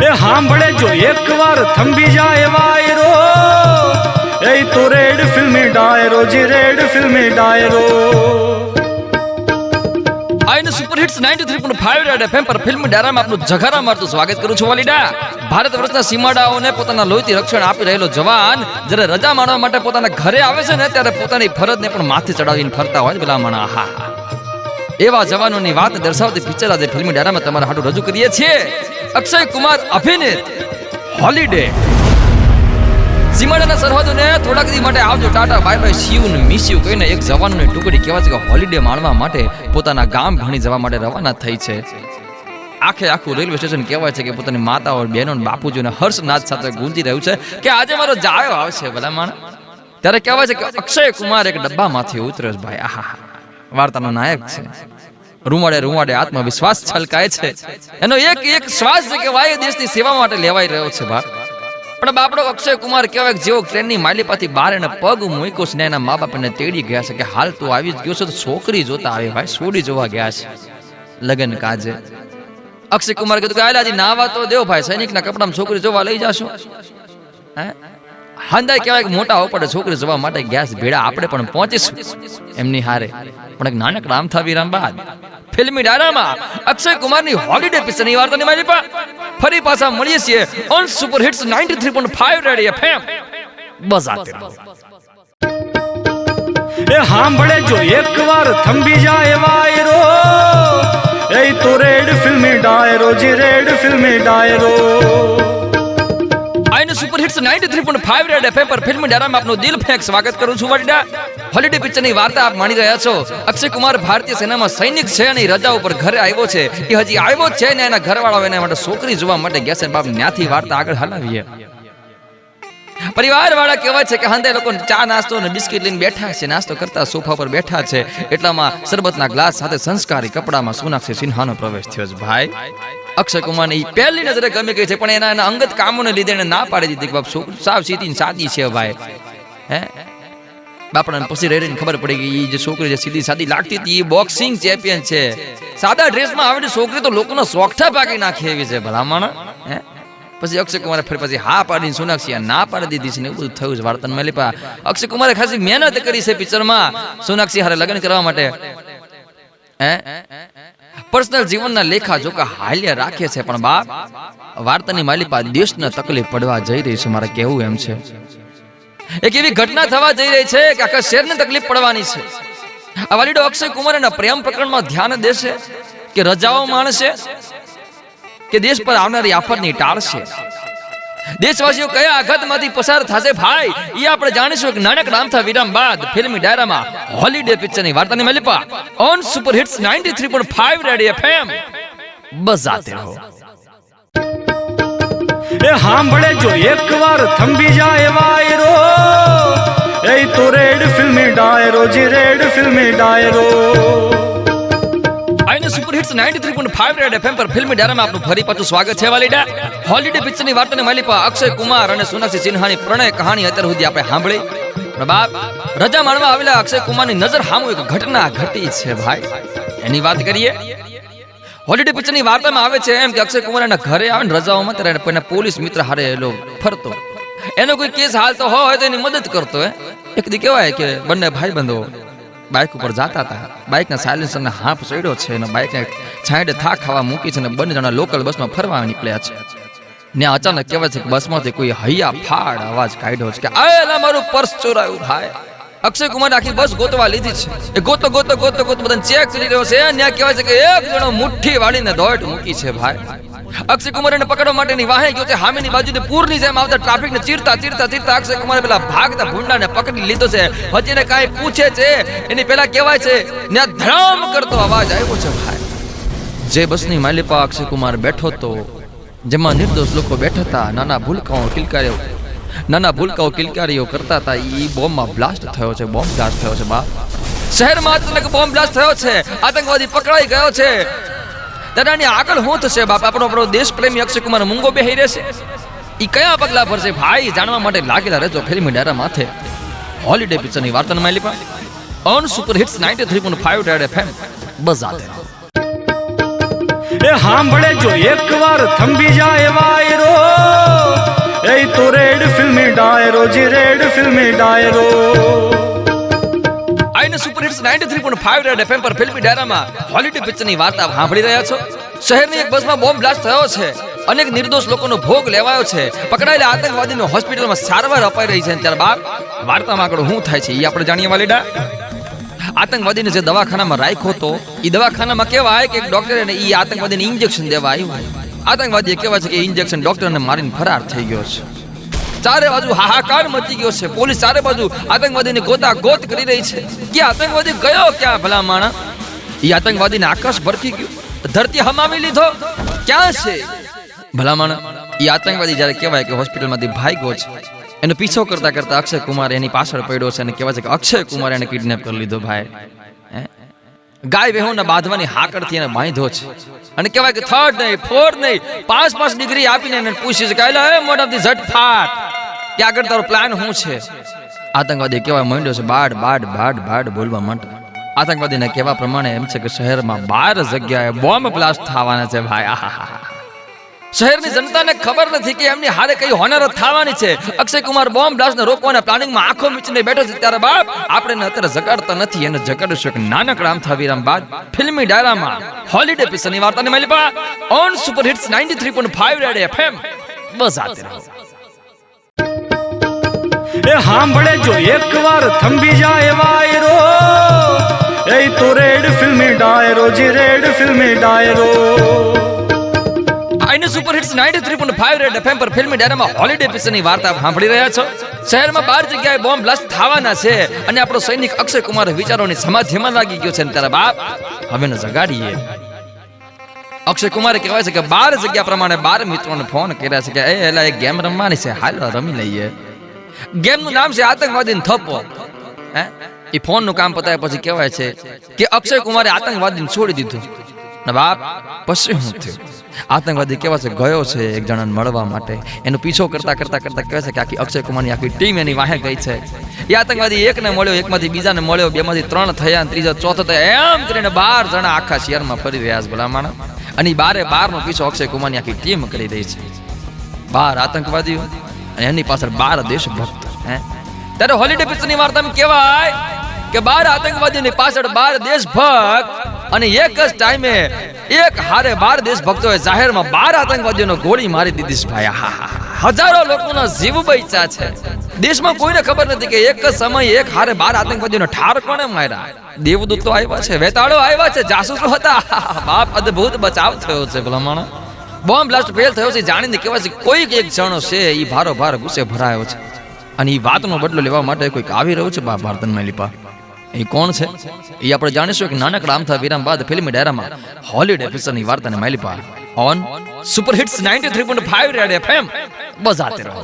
એ હાંભળે જો એકવાર થંભી જાય વાયરો, એ તો રેડ ફિલ્મી ડાયરો, જી રેડ ફિલ્મી ડાયરો. આઈને સુપર હિટ્સ 93.5 રેડ એફએમ પર ફિલ્મ ડાયરામાં આપનું જઘારા મારતું સ્વાગત કરું છું વાલીડા. ભારત વર્ષના સીમાડાઓને પોતાના લોહીથી રક્ષણ આપી રહેલો જવાન જ્યારે રજા માણવા માટે પોતાના ઘરે આવે છે ને, ત્યારે પોતાની ફરજને પણ માથે ચડાવીને ફરતા હોય પેલા માણા. આહા, એવા જવાનોની વાત દર્શાવતી પિક્ચર આજે ફિલ્મ ડાયરામાં તમારા હાટુ રજૂ કરીએ છીએ. અક્ષય કુમાર અભિનીત હોલિડે. સીમાડાના સરહદોને થોડાક દી માટે આવજો Tata bye bye see you ને મિસ યુ કહીને એક જવાનોની ટુકડી કહેવાય છે કે હોલિડે માણવા માટે પોતાના ગામ ભણી જવા માટે રવાના થઈ છે. આખું રેલવે સ્ટેશન કહેવાય છે કે પોતાની માતાઓ, બહેનો, બાપુજીને હર્ષનાદ સાથે ગુંજી રહ્યું છે કે આજે મારો જાયો આવશે ભલા માણ. ત્યારે કહેવાય છે કે અક્ષય કુમાર એક ડબ્બામાંથી ઉતર્યો છે ભાઈ. આહા, વાર્તાનો નાયક છે. રૂવાડે આત્મવિશ્વાસ છલકાય છે. એનો એક શ્વાસ છે કે વાય દેશની સેવા માટે લેવાઈ રહ્યો છે ભાઈ. પણ બાપડો અક્ષય કુમાર કહેવાય જેવો ટ્રેનની માલિપાથી બહાર એને પગ મૂક્યો છે ને એના મા બાપ એને તેડી ગયા છે કે હાલ તું આવી જ ગયો છે તો છોકરી જોતા આવે ભાઈ. સોડી જોવા ગયા છે લગન કાજે. અક્ષય કુમાર કીધું કે આજે નાવા તો દેવ ભાઈ, સૈનિકના કપડામાં છોકરી જોવા લઈ જાશો. હાંદાય કહેવાય મોટા ઉપડે છોકરી જોવા માટે ગયા છે ભેડા. આપણે પણ પહોંચીશું એમની હારે. પણ એક નાનકડા આમથા વિરામ બાદ ફિલ્મી ડાયરામાં અક્ષય કુમારની હોલિડે પિક્ચરની વાર્તાની મારી પર ફરી પાછા મળીએ છીએ on super hits 93.5 red FM. બજાતે રહો. એ હાંભળે જો એકવાર થંભી જાય વાયરો, એ તો રેડ ફિલ્મી ડાયરો, જી રેડ ફિલ્મી ડાયરો. આઈને સુપર હિટ્સ 93.5 રેડ એફએમ પર ફિલ્મ ડાયરામાં આપનું દિલ ફેંક સ્વાગત કરું છું વાડીડા. હોલિડે પિક્ચરની વાર્તા આપ માણી રહ્યા છો. અક્ષય કુમાર ભારતીય સેનામાં સૈનિક છે અને રજા ઉપર ઘરે આવ્યો છે. એ હજી આવ્યો છે ને એના ઘરવાળાઓ એના માટે છોકરી જોવા માટે ગયા છે. બાપ ન્યાથી વાર્તા આગળ હલાવીએ. પરિવાર વાળા કહેવાય છે કે હાંદે લોકો ચા નાસ્તો અને બિસ્કિટ લઈને બેઠા છે. નાસ્તો કરતા સોફા પર બેઠા છે. એટલામાં શરબતના ગ્લાસ સાથે સંસ્કારી કપડામાં સોનાક્ષી સિન્હાનો પ્રવેશ થયો છે ભાઈ. અક્ષય કુમારને એ પહેલી નજરે ગમી ગઈ છે, પણ એના અંગત કામોને લીધે એને ના પાડી દીધી કે બાપ સાવ સીધી સાદી છે ભાઈ. હે બાપડાને પછી રહીને ખબર પડી ગઈ જે છોકરી જે સીધી સાદી લાગતી હતી એ બોક્સિંગ ચેમ્પિયન છે. સાદા ડ્રેસમાં આવેલી છોકરી તો લોકોનો સોગઠા પાકી નાખે એવી છે ભલામણ. હે પછી અક્ષય કુમારે ફરી પછી હા પાડીને સોનાક્ષી ના પાડી દીધી છે ને એવું બધું થયું છે વાર્તામાં. મેલી અક્ષય કુમારે ખાસી મહેનત કરી છે પિક્ચરમાં સોનાક્ષી હારે લગ્ન કરવા માટે. હે પર્સનલ જીવનના લેખા જોકા હાલ્યા રાખે છે. પણ બાપ વાર્તાની માલિપા દેશને તકલીફ પડવા જઈ રહી છે. મારે કેવું એમ છે એક એવી ઘટના થવા જઈ રહી છે કે આખા શહેરને તકલીફ પડવાની છે. આ વાલીડો અક્ષય કુમાર એના પ્રેમ પ્રકરણમાં ધ્યાન દેશે કે રજાઓ માણશે કે દેશ પર આવનારી આફતની ટાળશે. દેશવાસીઓ કયા આઘાતમાંથી પસાર થશે ભાઈ એ આપણે જાણીશું એક નાનકડા આમથા વિરામ બાદ ફિલ્મી ડાયરામાં હોલિડે પિક્ચરની વાર્તાની માલિપા on super hits 93.5 red FM. બજાતે રહો. એ હાંભળે જો એકવાર થંભી જાય વાયરો, એ તો રેડ ફિલ્મી ડાયરો, જી રેડ ફિલ્મી ડાયરો. આઈને સુપર હિટ્સ 93.5 રેડ એફએમ પર ફિલ્મી ડાયરામાં આપનું ફરી પાછું સ્વાગત છે વાલીડા. હોલિડે પિક્ચરની વાર્તાની માલિપા અક્ષય કુમાર અને સોનાક્ષી સિન્હાની પ્રણય કહાણી અત્યાર સુધી આપણે સાંભળી. બાપ રજા માણવા આવેલા અક્ષય કુમારની નજર સામે એક ઘટના ઘટી છે ભાઈ. એની વાત કરીએ. હોલિડે પિક્ચરની વાર્તામાં આવે છે એમ કે અક્ષય કુમાર એના ઘરે આવે ને રજાઓમાં ત્યારે પોલીસ મિત્ર હારે એલો ફરતો. એનો કોઈ કેસ હાલતો હોય તો એની મદદ કરતો. એક દી કહેવાય કે બંને ભાઈબંધો બાઇક ઉપર જતા હતા. બાઇકના સાયલેન્સરને હાફ ચડ્યો છે અને બાઇકને છાંયડે થાક ખાવા મૂકી છે અને બંને જણા લોકલ બસમાં ફરવા નીકળ્યા છે. ને અચાનક કહેવાય છે કે બસમાંથી કોઈ હૈયા ફાડ અવાજ કાઢ્યો છે કે આ મારું પર્સ ચોરાયું ભાઈ. અક્ષય કુમાર આખી બસ ગોતવા લીધી છે. એ ગોતો બધાને ચેક કરી રહ્યો છે. ત્યાં કહેવાય છે કે એક જણો મુઠ્ઠી વાળીને દોટ મૂકી છે ભાઈ. અક્ષય કુમાર એને પકડવા માટેની વાહે ગયો છે. સામેની બાજુની પૂરની જેમ આવતા ટ્રાફિકને ચીરતા અક્ષય કુમારે પેલા ભાગતા ભૂંડાને પકડી લીધો છે. હજી એને કાંઈ પૂછે છે એની પેલા કહેવાય છે ત્યાં ધડામ કરતો અવાજ આવ્યો છે ભાઈ. જે બસની માલિપા અક્ષય કુમાર બેઠો તો જેમાં નિર્દોષ લોકો બેઠા હતા. નાના ભૂલકાઓ કિલકારીઓ કરતા હતા. એ બોમ્બમાં બ્લાસ્ટ થયો છે. બાપ શહેરમાં અચાનક બોમ્બ બ્લાસ્ટ થયો છે. આતંકવાદી પકડાઈ ગયો છે. દાદાની આગળ શું થશે બાપ? આપણો દેશ પ્રેમી અક્ષય કુમાર મૂંગો બેહી રહેશે? ઈ કયા પગલા ભરશે ભાઈ? જાણવા માટે લાગેલા રહેજો ફિલ્મી ડાયરા માથે. હોલિડે પિક્ચરની વાર્તાની માલિપા on super hits 93.5 red FM. બજાતે રહો. એ હાંભળે જો એકવાર થંભી જાય વાયરો, तो रेड फिल्मी डायरो जी रेड फिल्मी डायरो આઈને સુપર હિટ્સ 93.5 રેડ એફએમ પર ફિલ્મી ડાયરામાં હોલિડે પિક્ચરની વાર્તા સાંભળી રહ્યા છો. શહેરની એક બસમાં બોમ્બ બ્લાસ્ટ થયો છે. અનેક નિર્દોષ લોકોનો ભોગ લેવાયો છે. પકડાયેલા આતંકવાદીનો હોસ્પિટલમાં સારવાર અપાઈ રહી છે. ત્યારબાદ વાર્તામાં આગળ શું થાય છે એ આપણે જાણીએ વાલીડા. આતંકવાદીને જે દવાખાનામાં રાખ્યો હતો એ દવાખાનામાં કહેવાય કે એક ડોક્ટરે એ આતંકવાદીને ઇન્જેક્શન દેવા આવ્યું. આતંકવાદીએ કહેવાય છે કે ઇન્જેક્શન ડોક્ટરને મારીને ફરાર થઈ ગયો છે. ચારે બાજુ હાહાકાર મચી ગયો છે. પોલીસ ચારે બાજુ આતંકવાદીને ગોતાગોત કરી રહી છે કે આતંકવાદી ગયો ક્યાં ભલા માણા. એ આતંકવાદીને આકાશ ભરખી ગયું, ધરતી હમાવી લીધો, ક્યાં છે ભલા માણા. એ આતંકવાદી જ્યારે કહેવાય કે હોસ્પિટલમાંથી ભાગ્યો છે, એનો પીછો કરતા કરતા અક્ષય કુમાર એની પાછળ પડ્યો છે અને કહેવાય છે કે અક્ષય કુમાર એને કિડનેપ કરી લીધો. ભાઈ ગાય વેહોને બાંધવાની હાકડથી એને બાંધ્યો છે અને કહેવાય કે 3rd નહીં 4th નહીં 5 ડિગ્રી આપીને એને પૂછ્યું છે કે એ મોટાથી ઝટફાટ કે આગળ તારો પ્લાન શું છે. આતંકવાદી કહેવાય માંડ્યો છે બાડ બાડ બાડ બાડ બોલવા માટે. આતંકવાદીના કહેવા પ્રમાણે એમ છે કે શહેરમાં 12 જગ્યાએ બોમ્બ બ્લાસ્ટ થવાના છે. ભાઈ શહેરની જનતાને ખબર નથી કે એમની હારે કઈ હોનારત થવાની છે. અક્ષય કુમાર બોમ્બ બ્લાસ્ટને રોકવાના પ્લાનિંગમાં આંખો મીચીને બેઠો છે. ત્યારે બાપ આપણે અત્યારે જગાડતા નથી, એને જગાડશું એક નાનકડા આમથા વિરામ બાદ ફિલ્મી ડાયરામાં હોલિડે પિક્ચરની વાર્તાને મળી પા on super hits 93.5 red FM. બસ આતે રહો. એ સાંભળે જો એક વાર થંભી જાય વાયરો એ તો રેડ ફિલ્મી ડાયરો જી રેડ ફિલ્મી ડાયરો. આઈને સુપર હિટ્સ 93.5 રેડ એફએમ પર ફિલ્મી ડાયરામાં હોલિડે પિક્ચરની વાર્તા સાંભળી રહ્યા છો. શહેરમાં 12 જગ્યાએ બોમ્બ બ્લાસ્ટ થવાના છે અને આપણો સૈનિક અક્ષય કુમાર વિચારોની સમાધિમાં લાગી ગયો છે. ત્યારે બાપ હવે ને જગાડીએ. અક્ષય કુમારે કહેવાય છે કે 12 જગ્યા પ્રમાણે 12 મિત્રોને ફોન કર્યા છે કે એલા એક ગેમ રમવાની છે, હાલ રમી લઈએ. ગેમનું નામ છે આતંકવાદીનો થપ્પો. એ ફોનનું કામ પતાવ્યા પછી કહેવાય છે કે અક્ષય કુમારે આતંકવાદીને છોડી દીધું. ને બાપ પછી શું થયું? આતંકવાદી કહેવાય છે ગયો છે એક જણાને મળવા માટે. એનો પીછો કરતા કરતા કરતા કહે છે કે આખી અક્ષય કુમારની આખી ટીમ એની વાહે ગઈ છે. એ આતંકવાદી એકને મળ્યો, એકમાંથી બીજાને મળ્યો, બેમાંથી 3 થયા, ત્રીજો ચોથો થયા, એમ કરીને 12 જણા આખા શહેરમાં ફરી રહ્યા છે ભલા માણસ. અને 12 નો પીછો અક્ષય કુમારની આખી ટીમ કરી રહી છે. 12 આતંકવાદીઓ અને એની પાછળ 12 દેશભક્ત. ત્યારે હોલિડે પિક્ચરની વાર્તામાં કહેવાય કે 12 આતંકવાદીઓની પાછળ 12 દેશભક્ત અને એક જ ટાઈમે એક હારે 12 દેશભક્તોએ જાહેરમાં 12 આતંકવાદીઓનો ગોળી મારી દીધી છે. ભાઈ હજારો લોકોના જીવ બચ્યા છે. દેશમાં કોઈને ખબર નથી કે એક જ સમયે એક હારે 12 આતંકવાદીઓનો ઠાર કોણે માર્યા. દેવદૂતો આવ્યા છે, વેતાળો આવ્યા છે, જાસૂસો હતા. બાપ અદ્ભુત બચાવ થયો છે ભલામણ. બોમ્બ બ્લાસ્ટ ફેલ થયો છે જાણીને કહેવાય છે કોઈક એક જણો છે એ ભારો ભાર ગુસ્સે ભરાયો છે અને એ વાતનો બદલો લેવા માટે કોઈક આવી રહ્યું છે ભારતમાં લીપા. એ કોણ છે એ આપણે જાણીશું કે નાનકડા આમથા વિરામ બાદ ફિલ્મી ડાયરામાં હોલિડે પિક્ચરની વાર્તાને માલિપા on super hits 93.5 red FM. બજાતે રહો.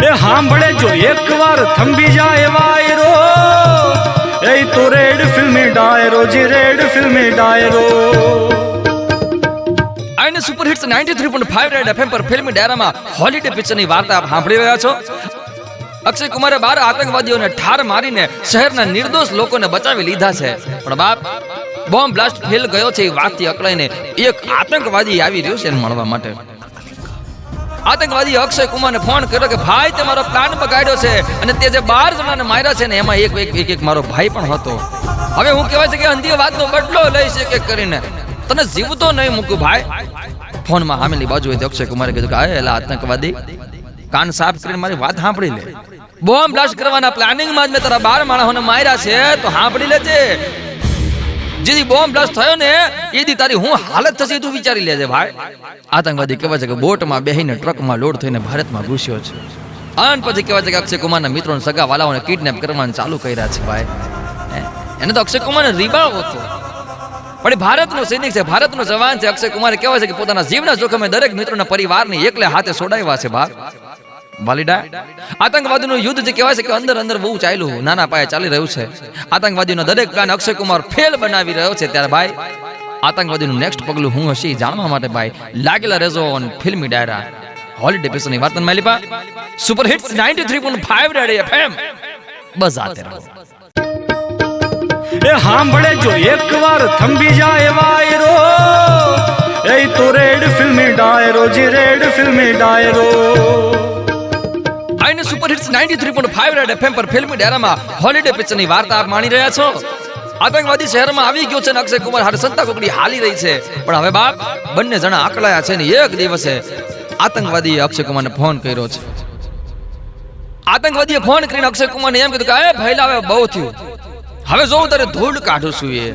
એ સાંભળે જો એક વાર થંભી જાય વાયરો એ તો રેડ ફિલ્મી ડાયરો જી રેડ ફિલ્મી ડાયરો. આઈને સુપર હિટ્સ 93.5 રેડ એફએમ પર ફિલ્મી ડાયરામાં હોલિડે પિક્ચરની વાર્તા સાંભળી રહ્યા છો. અક્ષય કુમારે 12 આતંકવાદીઓને ઠાર મારીને શહેરના નિર્દોષ લોકોને બચાવી લીધા છે. પણ બાપ બોમ્બ બ્લાસ્ટ ફેલ ગયો છે એ વાતથી અકળાઈને એક આતંકવાદી આવી રહ્યો છે એને મળવા માટે. આતંકવાદી અક્ષય કુમારને ફોન કર્યો કે ભાઈ તમારો પ્લાન બગાડ્યો છે અને તે જે 12 જણાને માર્યા છે ને એમાં એક મારો ભાઈ પણ હતો. હવે હું કહેવાય છે કે અંધી વાતનો બદલો લઈશ એક કરીને, તને જીવતો નહીં મૂકું ભાઈ. ફોનમાં સામેની બાજુએ અક્ષય કુમારે કીધું કે એલા આતંકવાદી કાન સાફ કરીને મારી વાત સાંભળી લે. બોમ્બ બ્લાસ્ટ કરવાના પ્લાનિંગમાં જ મેં તારા 12 માણસોને માર્યા છે તો સાંભળી લેજે. જેથી બોમ્બ બ્લાસ્ટ થયો ને એથી તારી હું હાલત થશે તું વિચારી લેજે ભાઈ. આતંકવાદી કહેવાય છે કે બોટમાં બેહીને ટ્રકમાં લોડ થઈને ભારતમાં ઘૂસ્યો છે. અને પછી કહેવાય છે કે અક્ષય કુમારના મિત્રોને સગા વાલાઓને કિડનેપ કરવાનું ચાલુ કર્યા છે ભાઈ. એને તો અક્ષય કુમારને રીબાવ હતો પણ ભારતનો સૈનિક છે, ભારતનો જવાન છે. અક્ષય કુમારે કહેવાય છે કે પોતાના જીવના જોખમે દરેક મિત્રોના પરિવારને એકલે હાથે છોડાવ્યા છે બાપ. વાલીડા આતંકવાદીનું યુદ્ધ જે કહેવાય છે કે અંદર બહુ ચાલ્યું, નાના પાયે ચાલી રહ્યું છે. આતંકવાદીનો દરેક પ્લાન અક્ષય કુમાર ફેલ બનાવી રહ્યો છે. ત્યારે ભાઈ આતંકવાદીનું નેક્સ્ટ પગલું હું હશે જાણવા માટે ભાઈ લાગેલા રહેજો ઓન ફિલ્મી ડાયરા હોલિડે પિક્ચરની વાર્તા માલિપા સુપર હિટ્સ 93.5 રેડ એફએમ. બજાતે રહો. એ સાંભળે જો એક વાર થંભી જાય વાયરો એ તો રેડ ફિલ્મી ડાયરો જી રેડ फिल्मी डायरो આઈને સુપર હિટ્સ 93.5 રેડ એફએમ પર ફિલ્મી ડાયરામાં હોલિડે પિક્ચરની વાર્તા આપ માણી રહ્યા છો. આતંકવાદી શહેરમાં આવી ગયો છે ને અક્ષય કુમાર હારે સંતા કોકડી હાલી રહી છે. પણ હવે બાપ બંને જણા આકલાયા છે ને એક દિવસે આતંકવાદીએ અક્ષય કુમારને ફોન કર્યો છે. આતંકવાદીએ ફોન કરીને અક્ષય કુમારને એમ કીધું કે એ ભઈલા હવે બહુ થયું, હવે જોઉં તારે ધૂળ કાઢું છું. એ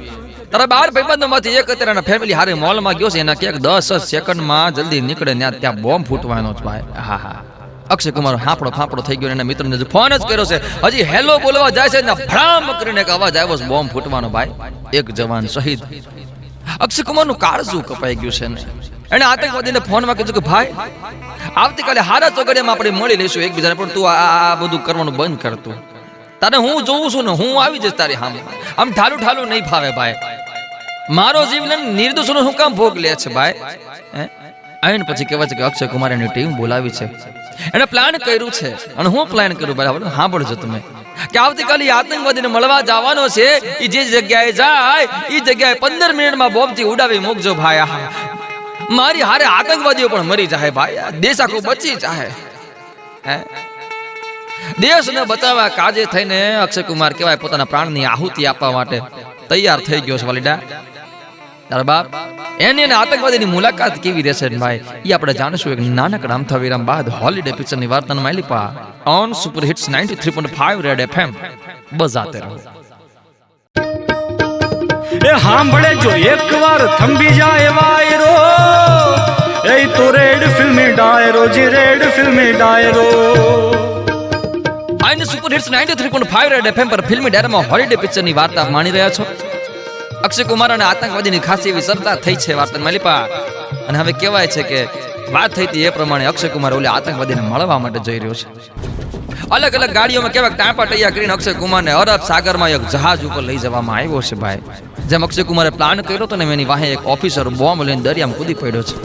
તારા 12 ભાઈબંધોમાંથી એક અત્યારે ફેમિલી હારે મોલમાં ગયો છે, એના ક્યાંક 10 સેકન્ડમાં જલ્દી નીકળે ત્યાં બોમ્બ ફૂટવાનો છે ભાઈ. હા હા અક્ષય કુમાર હાંફળો ફાંફળો થઈ ગયો, એના મિત્રને ફોન જ કર્યો છે. હજી હેલો બોલવા જાય છે ને ભડામ કરીને એક અવાજ આવ્યો છે બોમ્બ ફૂટવાનો. ભાઈ એક જવાન શહીદ. અક્ષય કુમારનું કાળજું કપાઈ ગયું છે ને એને આતંકવાદીને ફોનમાં કીધું કે ભાઈ આવતીકાલે હારા ચોગડિયામાં આપણે મળી લઈશું એકબીજાને, પણ તું આ બધું કરવાનું બંધ કરતું. તારે હું જોઉં છું ને હું આવી જઈશ તારી સામે. આમ ઠાલું ઠાલું નહીં ફાવે ભાઈ. મારો જીવ નિર્દોષનો હું કામ ભોગ લે છે ભાઈ. આઈને પછી કહેવાય છે કે અક્ષય કુમાર એની ટીમ બોલાવી છે, એને પ્લાન કર્યું છે. અને હું પ્લાન કર્યું બરાબર સાંભળજો તમે કે આવતીકાલે આતંકવાદીને મળવા જવાનો છે. એ જે જગ્યાએ જાય એ જગ્યાએ 15 મિનિટમાં બોમ્બથી ઉડાવી મૂકજો ભાઈ. મારી હારે આતંકવાદીઓ પણ મરી જાય ભાઈ, દેશ આખો બચી જાય. દેશને બચાવવા કાજે થઈને અક્ષય કુમાર કહેવાય પોતાના પ્રાણની આહુતિ આપવા માટે તૈયાર થઈ ગયો છે વાલીડા. તારા બાપ એની અને આતંકવાદીની મુલાકાત કેવી રહેશે ભાઈ એ આપણે જાણીશું એક નાનકડા અમથા વિરામ બાદ. હોલિડે પિક્ચરની વાર્તાના માલિપા on super hits 93.5 red FM બજાતે રહો. એ સાંભળે જો એકવાર થંભી જાય વાયરો, એ તો રેડ ફિલ્મી ડાયરો જી રેડ ફિલ્મી ડાયરો. આઈને સુપર હિટ્સ 93.5 રેડ એફએમ પર ફિલ્મી ડાયરામાં હોલિડે પિક્ચરની વાર્તા માણી રહ્યા છો. અક્ષય કુમાર અને આતંકવાદીની ખાસી એવી સરતા થઈ છે વાર્તા માલિપા. અને હવે કહેવાય છે કે વાત થઈ હતી એ પ્રમાણે અક્ષય કુમાર ઓલે આતંકવાદીને મળવા માટે જઈ રહ્યો છે. અલગ અલગ ગાડીઓમાં કેવા ટાંપા ટૈયા કરીને અક્ષય કુમારને અરબ સાગરમાં એક જહાજ ઉપર લઈ જવામાં આવ્યો છે ભાઈ. જેમ અક્ષય કુમારે પ્લાન કર્યો હતો ને એની વાહે એક ઓફિસર બોમ્બ લઈને દરિયામાં કૂદી પડ્યો છે.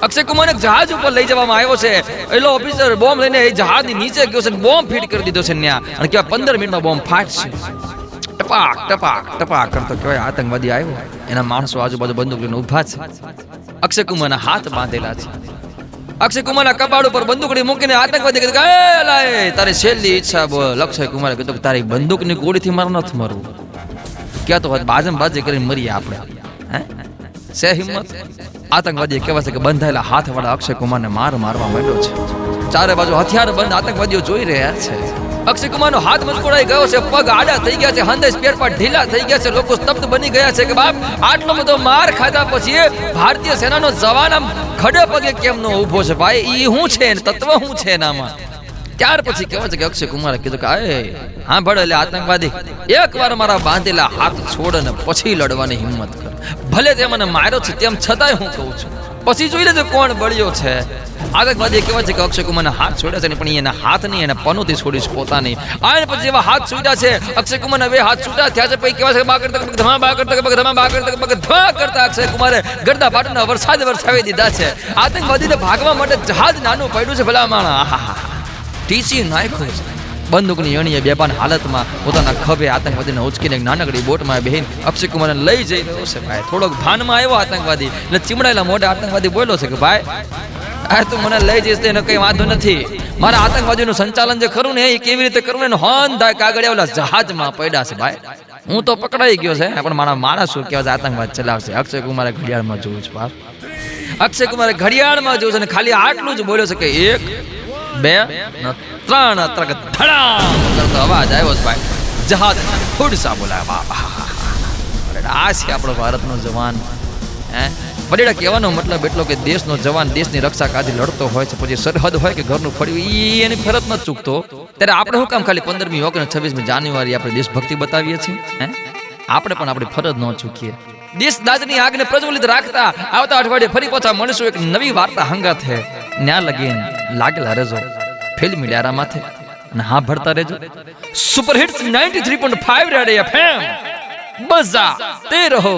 અક્ષય કુમારને જહાજ ઉપર લઈ જવામાં આવ્યો છે. એલો ઓફિસર બોમ્બ લઈને એ જહાજની નીચે ગયો છે, બોમ્બ ફિટ કરી દીધો છે ત્યાં. અને કેવા 15 મિનિટમાં બોમ્બ ફાટશે. ટપાક ટપાક ટપાક કરતો કહેવાય આતંકવાદી આવ્યો. એના માણસો આજુબાજુ બંદૂક લઈને ઊભા છે. અક્ષય કુમારના હાથ બાંધેલા છે. અક્ષય કુમારના કપાળ ઉપર બંદૂકડી મૂકીને આતંકવાદી કીધું કે લાય તારી છેલ્લી ઈચ્છા બોલ. અક્ષય કુમારે કીધું કે તારી બંદૂકની ગોળીથી મારે નથી મરવું. ક્યાં તો બાજમ બાજી કરીને મરીએ આપણે. છે હિંમત? આતંકવાદીએ કહેવાય છે કે બંધાયેલા હાથવાળા અક્ષય કુમારને મારવા માંડ્યો છે. ચારે બાજુ હથિયાર બંધ આતંકવાદીઓ જોઈ રહ્યા છે. અક્ષય કુમારનો હાથ મચકોડાઈ ગયો છે, પગ આડા થઈ ગયા છે, હંદે સ્પેર પાર્ટ ઢીલા થઈ ગયા છે. લોકો સ્તબ્ધ બની ગયા છે કે બાપ આટલો બધો માર ખાધા પછી ભારતીય સેનાનો જવાન આમ ખડે પગે કેમ નો ઊભો છે ભાઈ? ઈ શું છે તત્વ શું છે એનામાં? ત્યાર પછી કહેવાય છે કે અક્ષય કુમારે કીધું કે હા ભળ એટલે આતંકવાદી એકવાર મારા બાંધેલા હાથ છોડ અને પછી લડવાની હિંમત કર. ભલે તે મને માર્યો છે તેમ છતાંય હું કહું છું પછી જોઈ લેજો કોણ બળ્યો છે. આતંકવાદી કહેવાય છે કે અક્ષય કુમારના હાથ છોડ્યા છે ને પણ એના હાથ નહીં એને પનોતી છોડીશ પોતાની. આ પછી જેવા હાથ છૂટ્યા છે અક્ષય કુમારના બે હાથ છૂટા થયા છે. પછી કહેવાય છે બા કરતા અક્ષય કુમારે ગરદા પાટણના વરસાદ વરસાવી દીધા છે. આતંકવાદીને ભાગવા માટે જહાજ નાનું પડ્યું છે ભલા માણા. ટીસી નાખ્યું છે. બંદૂકની અણીએ બેભાન હાલતમાં પોતાના ખભે આતંકવાદીને ઉચકીને નાનકડી બોટમાં બહેન અક્ષય કુમારને લઈ જઈ રહ્યો છે ભાઈ. થોડોક ભાનમાં આવ્યો આતંકવાદી એટલે ચીમડાયેલા મોઢે આતંકવાદી બોલ્યો છે કે ભાઈ આ તું મને લઈ જઈશ એનો કઈ વાંધો નથી. મારા આતંકવાદીનું સંચાલન જે ખરું ને એ કેવી રીતે કરવું એનો હોન થાય કાગળ ઓલા જહાજમાં પડ્યા છે ભાઈ. હું તો પકડાઈ ગયો છે પણ મારા શું કહેવાય આતંકવાદ ચલાવશે. અક્ષય કુમારે ઘડિયાળમાં જોવું છે બાપ. અક્ષય કુમારે ઘડિયાળમાં જોવું છે અને ખાલી આટલું જ બોલ્યો છે કે 1 2 3 કરતો અવાજ આવ્યો છે ભાઈ. જહાજ ખુડસા બોલાયા બાપ. આ છે આપણો ભારતનો જવાન. વડેડા કહેવાનો મતલબ એટલો કે દેશનો જવાન દેશની રક્ષા કાજી લડતો હોય છે, પછી સરહદ હોય કે ઘરનું ફળ્યું એની ફરજ ન ચૂકતો. ત્યારે આપણે શું કામ ખાલી 15મી ઓગસ્ટ 26મી જાન્યુઆરી આપણે દેશભક્તિ બતાવીએ છીએ? આપણે પણ આપણી ફરજ ન ચૂકીએ. દેશ દાજની આગને પ્રજ્વલિત રાખતા આવતા અઠવાડિયે ફરી પાછા મળીશું એક નવી વાર્તા હંગાથે. ન્યા લગીન લાગેલા રહેજો ફિલ્મી ડાયરામાંથી અને હા ભરતા રહેજો સુપર હિટ્સ 93.5 રેડ એફએમ બજાતે રહો.